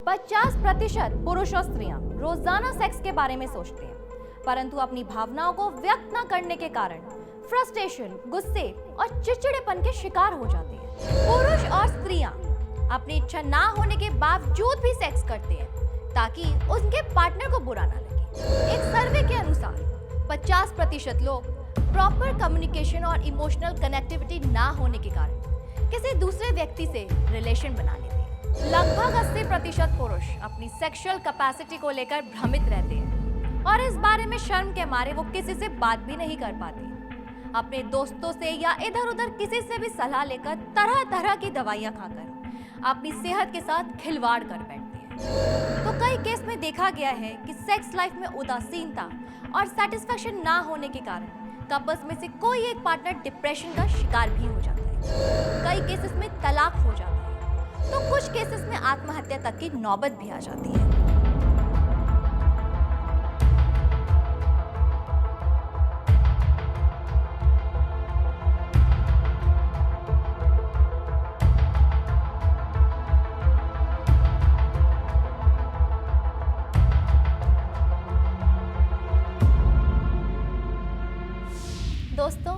50% पुरुष और स्त्रियां रोजाना सेक्स के बारे में सोचते हैं, परंतु अपनी भावनाओं को व्यक्त न करने के कारण फ्रस्ट्रेशन, गुस्से और चिड़चिड़ेपन के शिकार हो जाते हैं। पुरुष और स्त्रियां अपनी इच्छा ना होने के बावजूद भी सेक्स करते हैं ताकि उनके पार्टनर को बुरा ना लगे। एक सर्वे के अनुसार 50% लोग प्रॉपर कम्युनिकेशन और इमोशनल कनेक्टिविटी ना होने के कारण किसी दूसरे व्यक्ति से रिलेशन बना लेते हैं। लगभग 80% पुरुष अपनी सेक्सुअल कैपेसिटी को लेकर भ्रमित रहते हैं और इस बारे में शर्म के मारे वो किसी से बात भी नहीं कर पाते। अपने दोस्तों से या इधर उधर किसी से भी सलाह लेकर तरह तरह की दवाइयां खाकर अपनी सेहत के साथ खिलवाड़ कर बैठते हैं। तो कई केस में देखा गया है कि सेक्स लाइफ में उदासीनता और सेटिस्फैक्शन ना होने के कारण कपल्स में से कोई एक पार्टनर डिप्रेशन का शिकार भी हो जाता है। कई केसेस में तलाक हो जाता है, तो कुछ केसेस में आत्महत्या तक की नौबत भी आ जाती है। दोस्तों,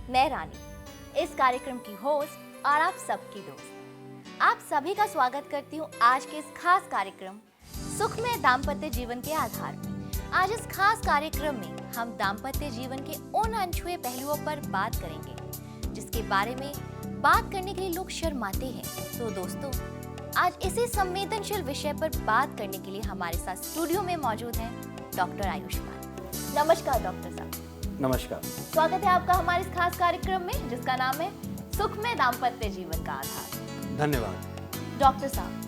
मैं रानी, इस कार्यक्रम की होस्ट और आप सबकी दोस्त। आप सभी का स्वागत करती हूँ आज के इस खास कार्यक्रम सुखमय दाम्पत्य जीवन के आधार पर। आज इस खास कार्यक्रम में हम दाम्पत्य जीवन के उन अनछुए पहलुओं पर बात करेंगे जिसके बारे में बात करने के लिए लोग शर्माते हैं। तो दोस्तों, आज इसी संवेदनशील विषय पर बात करने के लिए हमारे साथ स्टूडियो में मौजूद हैं डॉक्टर आयुष्मान। नमस्कार डॉक्टर साहब। नमस्कार, स्वागत है आपका हमारे इस खास कार्यक्रम में जिसका नाम है सुखमय दाम्पत्य जीवन का आधार। धन्यवाद। डॉक्टर साहब,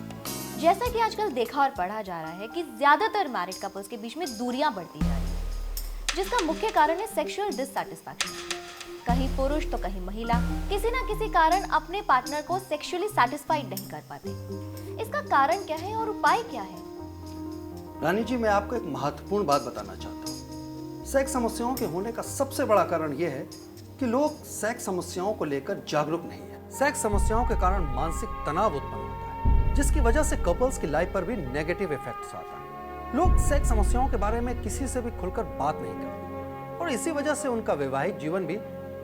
जैसा कि आजकल देखा और पढ़ा जा रहा है कि ज्यादातर मैरिड कपल्स के बीच में दूरियां बढ़ती जा रही है, जिसका मुख्य कारण है सेक्सुअल डिससैटिस्फैक्शन। कहीं पुरुष तो कहीं महिला किसी ना किसी कारण अपने पार्टनर को सेक्सुअली सैटिस्फाइड नहीं कर पाते। इसका कारण क्या है और उपाय क्या है? रानी जी, मैं आपको एक महत्वपूर्ण बात बताना चाहता हूँ। सेक्स समस्याओं के होने का सबसे बड़ा कारण यह है कि लोग सेक्स समस्याओं को लेकर जागरूक नहीं है। सेक्स समस्याओं के कारण मानसिक तनाव उत्पन्न होता है, जिसकी वजह से कपल्स की लाइफ पर भी नेगेटिव इफेक्ट्स आता है। लोग सेक्स समस्याओं के बारे में किसी से भी खुलकर बात नहीं करते और इसी वजह से उनका वैवाहिक जीवन भी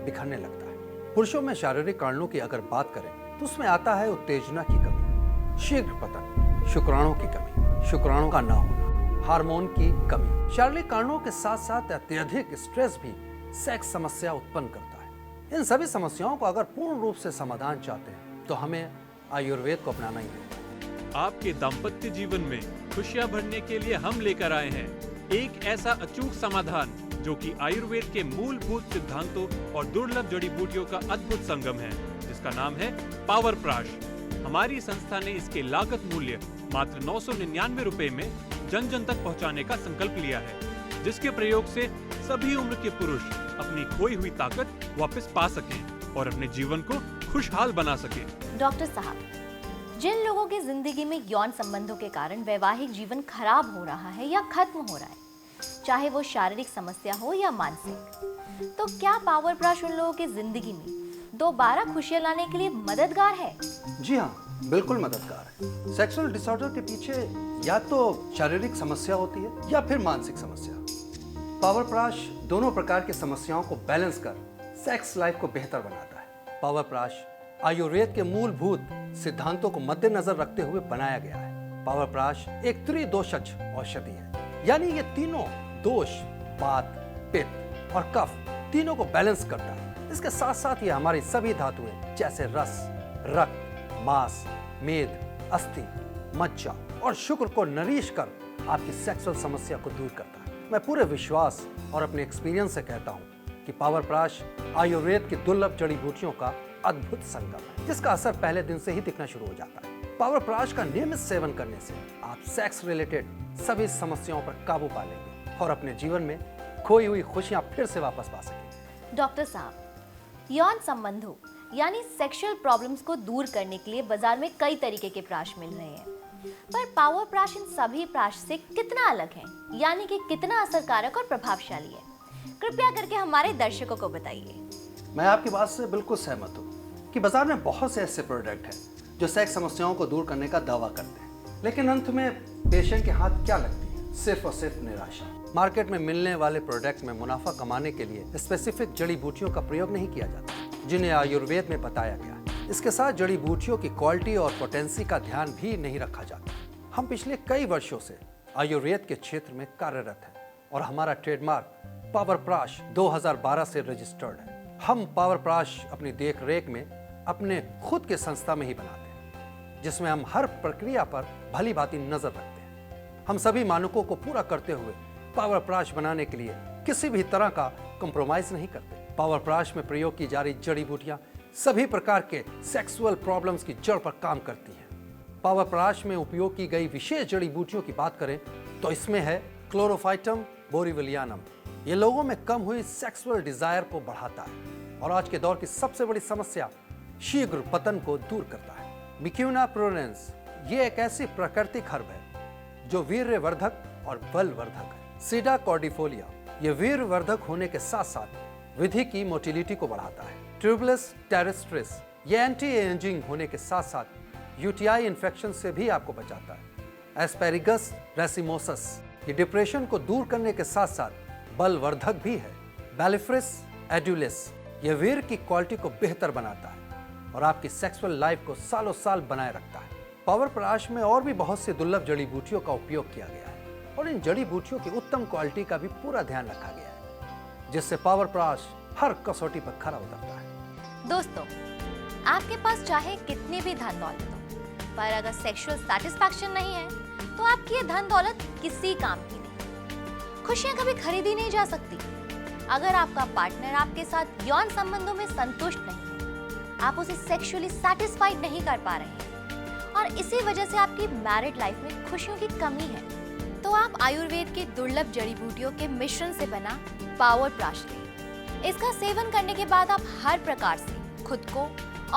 बिखरने लगता है। पुरुषों में शारीरिक कारणों की अगर बात करें तो उसमें आता है उत्तेजना की कमी, शीघ्र पतन, शुक्राणु की कमी, शुक्राणु का न होना, हार्मोन की कमी। शारीरिक कारणों के साथ साथ अत्यधिक स्ट्रेस भी सेक्स समस्या उत्पन्न करता है। इन सभी समस्याओं को अगर पूर्ण रूप से समाधान चाहते हैं तो हमें आयुर्वेद को अपनाना ही होगा। आपके दाम्पत्य जीवन में खुशियां भरने के लिए हम लेकर आए हैं एक ऐसा अचूक समाधान जो कि आयुर्वेद के मूलभूत सिद्धांतों और दुर्लभ जड़ी बूटियों का अद्भुत संगम है, जिसका नाम है पावर प्राश। हमारी संस्था ने इसके लागत मूल्य मात्र 999 रुपए में जन जन तक पहुंचाने का संकल्प लिया है, जिसके प्रयोग से सभी उम्र के पुरुष अपनी खोई हुई ताकत वापस पा सकें और अपने जीवन को खुशहाल बना सकें। डॉक्टर साहब, जिन लोगों की जिंदगी में यौन संबंधों के कारण वैवाहिक जीवन खराब हो रहा है या खत्म हो रहा है, चाहे वो शारीरिक समस्या हो या मानसिक, तो क्या पावर ब्रश उन लोगों की जिंदगी में दोबारा खुशियां लाने के लिए मददगार है? जी हाँ, बिल्कुल मददगार है। सेक्सुअल डिसऑर्डर के पीछे या तो शारीरिक समस्या होती है या फिर मानसिक समस्या। पावर प्राश दोनों प्रकार की समस्याओं को बैलेंस कर सेक्स लाइफ को बेहतर बनाता है। पावर प्राश आयुर्वेद के मूलभूत सिद्धांतों को मद्देनजर रखते हुए बनाया गया है। पावर प्राश एक त्रिदोषज औषधि है, यानी ये तीनों दोष, वात, पित्त और कफ तीनों को बैलेंस करता है। इसके साथ साथ ये हमारी सभी धातुएं जैसे रस, रक्त, मांस, मेद, अस्थि, मज्जा और शुक्र को नरिश कर आपकी सेक्सुअल समस्या को दूर करता है। मैं पूरे विश्वास और अपने एक्सपीरियंस से कहता हूँ कि पावर प्राश आयुर्वेद की दुर्लभ जड़ी बूटियों का अद्भुत संगम है, जिसका असर पहले दिन से ही दिखना शुरू हो जाता है। पावर प्राश का नियमित सेवन करने से आप सेक्स रिलेटेड सभी समस्याओं पर काबू पा लेंगे और अपने जीवन में खोई हुई खुशियां फिर से वापस पा सकेंगे। डॉक्टर साहब, यौन संबंधों यानी सेक्सुअल प्रॉब्लम्स को दूर करने के लिए बाजार में कई तरीके के प्राश मिल रहे हैं, पर पावर प्राश इन सभी प्राश से कितना अलग है, यानी कि कितना असरकारक और प्रभावशाली है? कृपया करके हमारे दर्शकों को बताइए। मैं आपकी बात से बिल्कुल सहमत हूँ कि बाजार में बहुत से ऐसे प्रोडक्ट हैं जो सेक्स समस्याओं को दूर करने का दावा करते हैं, लेकिन अंत में पेशेंट के हाथ क्या लगती है? सिर्फ और सिर्फ निराशा। मार्केट में मिलने वाले प्रोडक्ट में मुनाफा कमाने के लिए स्पेसिफिक जड़ी बूटियों का प्रयोग नहीं किया जाता, जिन्हें आयुर्वेद में बताया गया है। इसके साथ जड़ी बूटियों की क्वालिटी और पोटेंसी का ध्यान भी नहीं रखा जाता। हम पिछले कई वर्षों से आयुर्वेद के क्षेत्र में कार्यरत हैं और हमारा ट्रेडमार्क पावर प्राश 2012 से रजिस्टर्ड है। हम पावर प्राश अपनी देख रेख में अपने खुद के संस्था में ही बनाते हैं, जिसमें हम हर प्रक्रिया पर भली भांति नजर रखते हैं। हम सभी मानकों को पूरा करते हुए पावर प्राश बनाने के लिए किसी भी तरह का कंप्रोमाइज नहीं करते। पावर प्राश में प्रयोग की जा रही जड़ी बूटियां सभी प्रकार के सेक्सुअल प्रॉब्लम्स की जड़ पर काम करती हैं। पावर प्राश में उपयोग की गई विशेष जड़ी बूटियों की बात करें तो इसमें है क्लोरोफाइटम बोरीविलियानम। ये लोगों में कम हुई सेक्सुअल डिजायर को बढ़ाता है और आज के दौर की सबसे बड़ी समस्या शीघ्र पतन को दूर करता है। मिक्यूना प्रोरेंस ये एक ऐसी प्राकृतिक हर्ब है जो वीर्यवर्धक और बलवर्धक है। सीडा कॉर्डिफोलिया ये वीर्यवर्धक होने के साथ साथ विधि की मोटिलिटी को बढ़ाता है। ट्यूबुलस टेरेस्ट्रिस ये एंटी एजिंग होने के साथ साथ यूटीआई इन्फेक्शन से भी आपको बचाता है। एस्पेरिगस रेसिमोसस ये डिप्रेशन को दूर करने के साथ साथ बलवर्धक भी है। बैलिफ्रिस एडुलिस ये वीर की क्वालिटी को बेहतर बनाता है और आपकी सेक्सुअल लाइफ को सालों साल बनाए रखता है। पावर प्राश में और भी बहुत सी दुर्लभ जड़ी बूटियों का उपयोग किया गया है और इन जड़ी बूटियों की उत्तम क्वालिटी का भी पूरा ध्यान रखा गया है, जिससे पावर प्राश हर कसौटी पर खरा उतरता है। दोस्तों, आपके पास चाहे कितनी भी धन दौलत हो, पर अगर सेक्सुअल सैटिस्फैक्शन नहीं है तो आपकी ये धन दौलत किसी काम की नहीं। खुशियां कभी खरीदी नहीं जा सकती। अगर आपका पार्टनर आपके साथ यौन संबंधों में संतुष्ट नहीं है, आप उसे सेक्सुअली सैटिस्फाइड नहीं कर पा रहे हैं और इसी वजह से आपकी मैरिड लाइफ में खुशियों की कमी है, तो आप आयुर्वेद के दुर्लभ जड़ी बूटियों के मिश्रण से बना पावर प्राश लें। इसका सेवन करने के बाद आप हर प्रकार से खुद को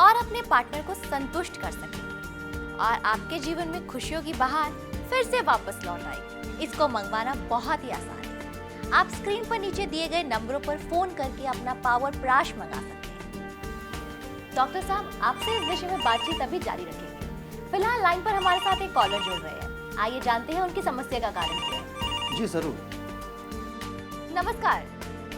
और अपने पार्टनर को संतुष्ट कर सकेंगे और आपके जीवन में खुशियों की बहार फिर से वापस लौट आएगी। इसको मंगवाना बहुत ही आसान है। आप स्क्रीन पर नीचे दिए गए नंबरों पर फोन करके अपना पावर प्राश मंगा सकते हैं। डॉक्टर साहब, आपसे इस विषय में बातचीत अभी जारी रखेंगे। फिलहाल लाइन पर हमारे साथ एक कॉलर जुड़ रहे हैं। आइए जानते हैं उनकी समस्या का कारण क्या है। जी जरूर। नमस्कार,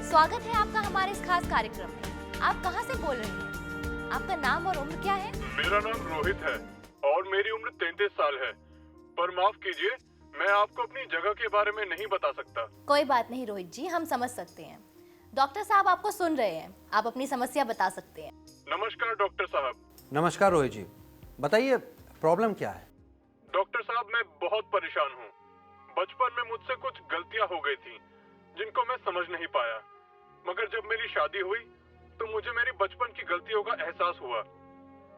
स्वागत है आपका हमारे इस खास कार्यक्रम में। आप कहाँ से बोल रहे हैं? आपका नाम और उम्र क्या है? मेरा नाम रोहित है और मेरी उम्र 33 साल है, पर माफ कीजिए, मैं आपको अपनी जगह के बारे में नहीं बता सकता। कोई बात नहीं रोहित जी, हम समझ सकते हैं। डॉक्टर साहब आपको सुन रहे हैं, आप अपनी समस्या बता सकते हैं। नमस्कार डॉक्टर साहब। नमस्कार रोहित जी, बताइए प्रॉब्लम क्या है? डॉक्टर साहब, मैं बहुत परेशान हूँ। बचपन में मुझसे कुछ गलतियाँ हो गई थी जिनको मैं समझ नहीं पाया, मगर जब मेरी शादी हुई तो मुझे मेरी बचपन की गलतियों का एहसास हुआ।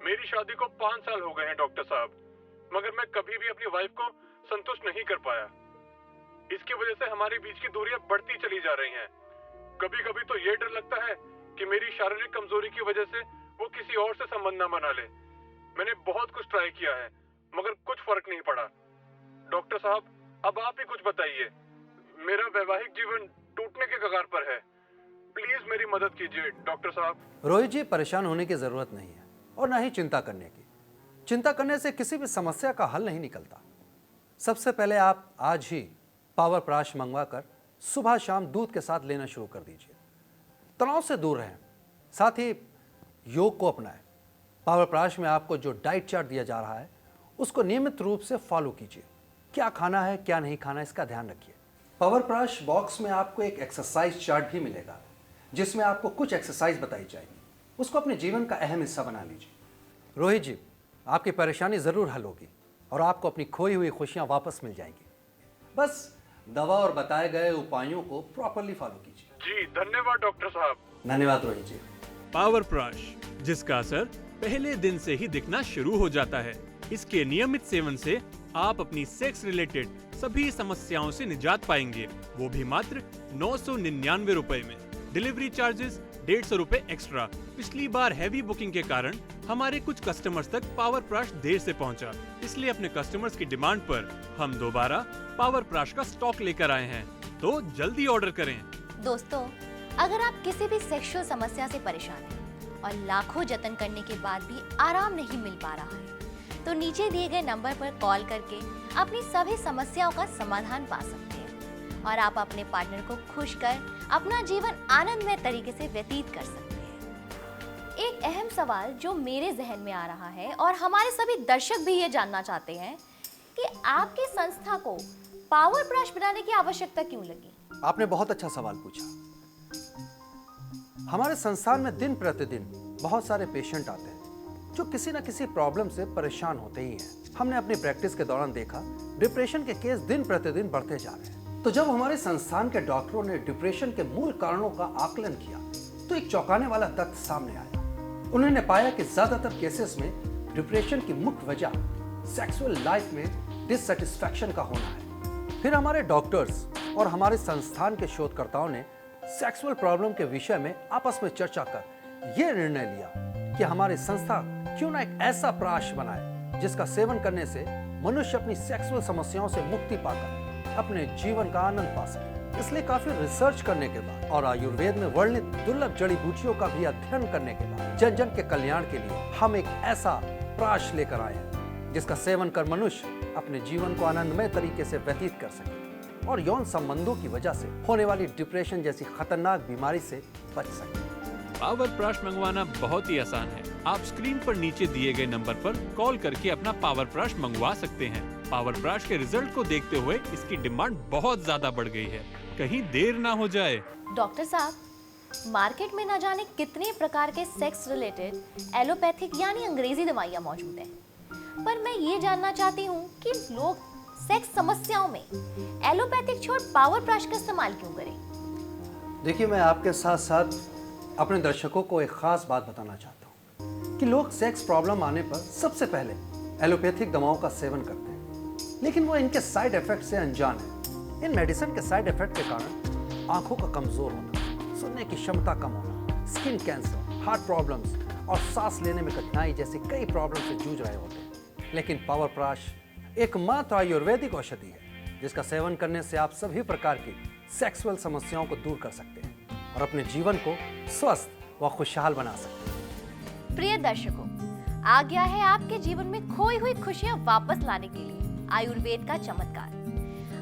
मेरी शादी को 5 साल हो गए हैं डॉक्टर साहब, मगर मैं कभी भी अपनी वाइफ को संतुष्ट नहीं कर पाया। इसकी वजह से हमारे बीच की दूरियां बढ़ती चली जा रही हैं। कभी कभी तो ये डर लगता है कि मेरी शारीरिक कमजोरी की वजह से वो किसी और से संबंध न बना ले। मैंने बहुत कुछ ट्राई किया है, मगर कुछ फर्क नहीं पड़ा। डॉक्टर साहब, अब आप ही कुछ बताइए। मेरा वैवाहिक जीवन टूटने के कगार पर है। प्लीज मेरी मदद कीजिए डॉक्टर साहब। रोहित जी, परेशान होने की जरूरत नहीं है और ना ही चिंता करने की। चिंता करने से किसी भी समस्या का हल नहीं निकलता। सबसे पहले आप आज ही पावर प्राश मंगवाकर सुबह शाम दूध के साथ लेना शुरू कर दीजिए। तनाव से दूर रहें, साथ ही योग को अपनाएं। पावर प्राश में आपको जो डाइट चार्ट दिया जा रहा है उसको नियमित रूप से फॉलो कीजिए। क्या खाना है क्या नहीं खाना, इसका ध्यान रखिए। पावर प्राश बॉक्स में आपको एक एक्सरसाइज चार्ट भी मिलेगा, जिसमें आपको कुछ एक्सरसाइज बताई जाएगी। उसको अपने जीवन का अहम हिस्सा बना लीजिए। रोहित जी, आपकी परेशानी ज़रूर हल होगी और आपको अपनी खोई हुई खुशियां वापस मिल जाएंगी। बस दवा और बताए गए उपायों को प्रॉपरली फॉलो कीजिए। जी धन्यवाद डॉक्टर साहब। धन्यवाद रोहित जी। पावर प्राश, जिसका असर पहले दिन से ही दिखना शुरू हो जाता है। इसके नियमित सेवन से आप अपनी सेक्स रिलेटेड सभी समस्याओं से निजात पाएंगे, वो भी मात्र 999 रुपए में। डिलीवरी चार्जेस 150 रुपए एक्स्ट्रा। पिछली बार हैवी बुकिंग के कारण हमारे कुछ कस्टमर्स तक पावर प्राश देर से पहुंचा, इसलिए अपने कस्टमर्स की डिमांड पर हम दोबारा पावर प्राश का स्टॉक लेकर आए हैं, तो जल्दी ऑर्डर करें। दोस्तों, अगर आप किसी भी सेक्सुअल समस्या से परेशान हैं और लाखों जतन करने के बाद भी आराम नहीं मिल पा रहा है, तो नीचे दिए गए नंबर पर कॉल करके अपनी सभी समस्याओं का समाधान पा सकते हैं और आप अपने पार्टनर को खुश कर अपना जीवन आनंदमय तरीके से व्यतीत कर सकते हैं। एक अहम सवाल जो मेरे जहन में आ रहा है और हमारे सभी दर्शक भी ये जानना चाहते हैं कि आपकी संस्था को पावर ब्रश बनाने की आवश्यकता क्यों लगी? आपने बहुत अच्छा सवाल पूछा। हमारे संस्थान में दिन प्रतिदिन बहुत सारे पेशेंट आते हैं जो किसी न किसी प्रॉब्लम से परेशान होते ही हैं। हमने अपनी प्रैक्टिस के दौरान देखा डिप्रेशन के केस दिन प्रतिदिन बढ़ते जा रहे हैं। तो जब हमारे संस्थान के डॉक्टरों ने डिप्रेशन के मूल कारणों का आकलन किया तो एक चौंकाने वाला तथ्य सामने आया। उन्होंने पाया कि ज्यादातर केसेस में डिप्रेशन की मुख्य वजह सेक्सुअल लाइफ में डिससैटिस्फैक्शन का होना है। फिर हमारे डॉक्टर्स और हमारे संस्थान के शोधकर्ताओं ने सेक्सुअल प्रॉब्लम के विषय में आपस में चर्चा कर यह निर्णय लिया कि हमारी संस्था क्यों ना एक ऐसा प्राश बनाए जिसका सेवन करने से मनुष्य अपनी सेक्सुअल समस्याओं से मुक्ति पाकर अपने जीवन का आनंद पा सके। इसलिए काफी रिसर्च करने के बाद और आयुर्वेद में वर्णित दुर्लभ जड़ी बूटियों का भी अध्ययन करने के बाद जन जन के कल्याण के लिए हम एक ऐसा प्राश लेकर आए हैं जिसका सेवन कर मनुष्य अपने जीवन को आनंदमय तरीके से व्यतीत कर सके और यौन संबंधों की वजह से होने वाली डिप्रेशन जैसी खतरनाक बीमारी से बच सके। पावर ब्रश मंगवाना बहुत ही आसान है। आप स्क्रीन पर नीचे दिए गए नंबर पर कॉल करके अपना पावर ब्रश मंगवा सकते हैं। पावर ब्रश के रिजल्ट को देखते हुए इसकी डिमांड बहुत ज्यादा बढ़ गई है। कहीं देर ना हो जाए। डॉक्टर साहब, मार्केट में न जाने कितने प्रकार के सेक्स रिलेटेड एलोपैथिक यानी अंग्रेजी दवाइयाँ मौजूद हैं, पर मैं ये जानना चाहती हूँ कि लोग सेक्स समस्याओं में एलोपैथिक छोड़ पावर ब्रश का इस्तेमाल क्यों करें? देखिए, मैं आपके साथ साथ अपने दर्शकों को एक खास बात बताना चाहता हूँ कि लोग सेक्स प्रॉब्लम आने पर सबसे पहले एलोपैथिक दवाओं का सेवन करते हैं, लेकिन वो इनके साइड इफेक्ट से अनजान है। इन मेडिसिन के साइड इफेक्ट के कारण आंखों का कमजोर होना, सुनने की क्षमता कम होना, स्किन कैंसर, हार्ट प्रॉब्लम्स और सांस लेने में कठिनाई जैसी कई प्रॉब्लम से जूझ रहे होते हैं। लेकिन पावर ब्रश एकमात्र आयुर्वेदिक औषधि है जिसका सेवन करने से आप सभी प्रकार की सेक्सुअल समस्याओं को दूर कर सकते हैं और अपने जीवन को स्वस्थ व खुशहाल बना सकते हैं। प्रिय दर्शकों, आ गया है आपके जीवन में खोई हुई खुशियां वापस लाने के लिए आयुर्वेद का चमत्कार।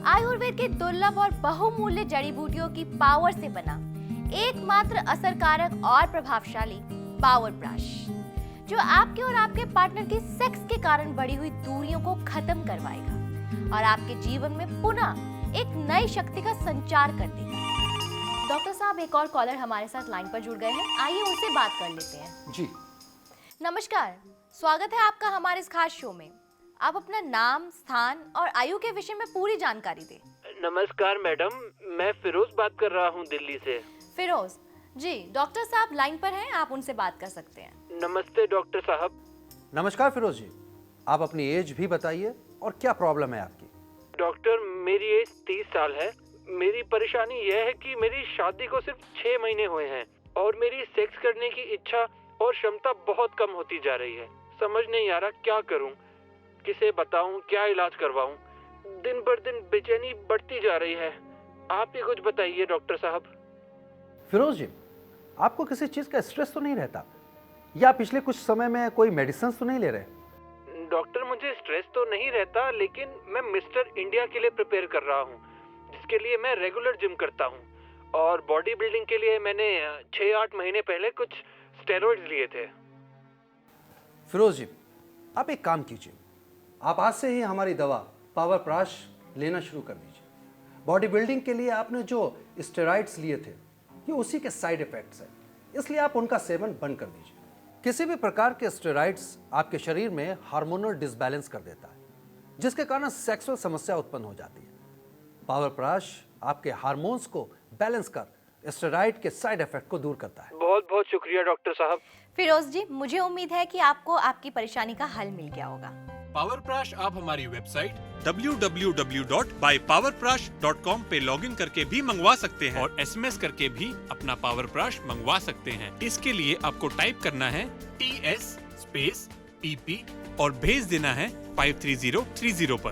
आयुर्वेद के दुर्लभ और बहुमूल्य जड़ी बूटियों की पावर से बना एकमात्र असरकारक और प्रभावशाली पावर ब्रश, जो आपके और आपके पार्टनर की सेक्स के कारण बढ़ी हुई दूरियों को खत्म करवाएगा और आपके जीवन में पुनः एक नई शक्ति का संचार कर देगा। डॉक्टर साहब, एक और कॉलर हमारे साथ लाइन पर जुड़ गए हैं, आइए उनसे बात कर लेते हैं। जी नमस्कार, स्वागत है आपका हमारे इस खास शो में। आप अपना नाम, स्थान और आयु के विषय में पूरी जानकारी दें। नमस्कार मैडम, मैं फिरोज बात कर रहा हूँ दिल्ली से। फिरोज जी, डॉक्टर साहब लाइन पर हैं, आप उनसे बात कर सकते हैं। नमस्ते डॉक्टर साहब। नमस्कार फिरोज जी, आप अपनी एज भी बताइए और क्या प्रॉब्लम है आपकी? डॉक्टर, मेरी एज 30 साल है। मेरी परेशानी यह है कि मेरी शादी को सिर्फ 6 महीने हुए हैं और मेरी सेक्स करने की इच्छा और क्षमता बहुत कम होती जा रही है। समझ नहीं आ रहा क्या करूं, किसे बताऊं, क्या इलाज करवाऊं। दिन पर दिन बेचैनी बढ़ती जा रही है। आप ही कुछ बताइए डॉक्टर साहब। फिरोज जी, आपको किसी चीज का स्ट्रेस तो नहीं रहता या पिछले कुछ समय में कोई मेडिसिन तो नहीं ले रहे? डॉक्टर, मुझे स्ट्रेस तो नहीं रहता, लेकिन मैं मिस्टर इंडिया के लिए प्रिपेयर कर रहा हूँ, जिसके लिए मैं रेगुलर जिम करता हूँ। और बॉडी बिल्डिंग के लिए मैंने 6-8 महीने पहले कुछ स्टेरॉइड्स लिए थे। फिरोज जी, आप एक काम कीजिए, आप आज से ही हमारी दवा पावर ब्रश लेना शुरू कर दीजिए। बॉडी बिल्डिंग के लिए आपने जो स्टेरॉइड्स लिए थे ये उसी के साइड इफेक्ट्स हैं, इसलिए आप उनका सेवन बंद कर दीजिए। किसी भी प्रकार के स्टेरॉइड्स आपके शरीर में हार्मोनल डिसबैलेंस कर देता है, जिसके कारण सेक्सुअल समस्या उत्पन्न हो जाती है। पावर ब्रश आपके हार्मोन्स को बैलेंस कर स्टेरॉइड के साइड इफेक्ट को दूर करता है। बहुत बहुत शुक्रिया डॉक्टर साहब। फिरोज जी, मुझे उम्मीद है कि आपको आपकी परेशानी का हल मिल गया होगा। पावर ब्रश आप हमारी वेबसाइट www.bypowerbrush.com पे लॉगिन करके भी मंगवा सकते हैं और SMS करके भी अपना पावर ब्रश मंगवा सकते हैं। इसके लिए आपको टाइप करना है TS स्पेस PP और भेज देना है 53030 पर।